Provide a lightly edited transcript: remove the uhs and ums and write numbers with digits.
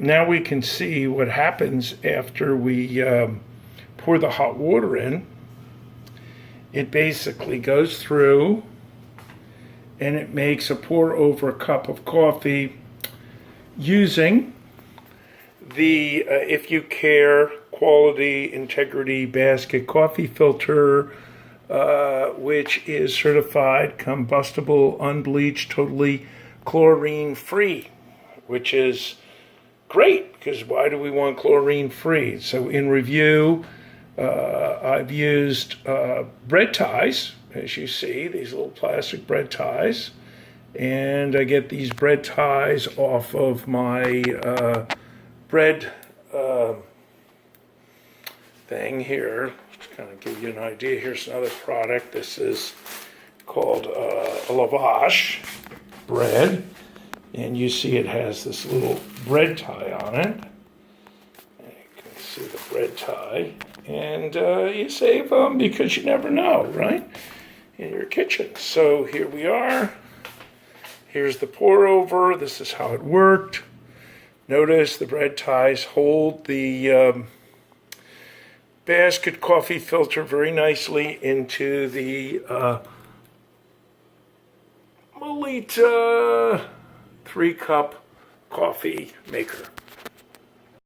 now we can see what happens after we pour the hot water in. It basically goes through and it makes a pour over cup of coffee using the If You Care Quality Integrity Basket Coffee Filter, which is certified combustible, unbleached, totally chlorine free, which is great, because why do we want chlorine free? So in review, I've used bread ties, as you see, these little plastic bread ties, and I get these bread ties off of my bread thing here. Just kind of give you an idea. Here's another product. This is called a lavash bread, and you see it has this little bread tie on it. You can see the bread tie, and you save them because you never know, right, in your kitchen. So here we are. Here's the pour over. This is how it worked. Notice the bread ties hold the basket coffee filter very nicely into the MELLITA 3-cup coffee maker.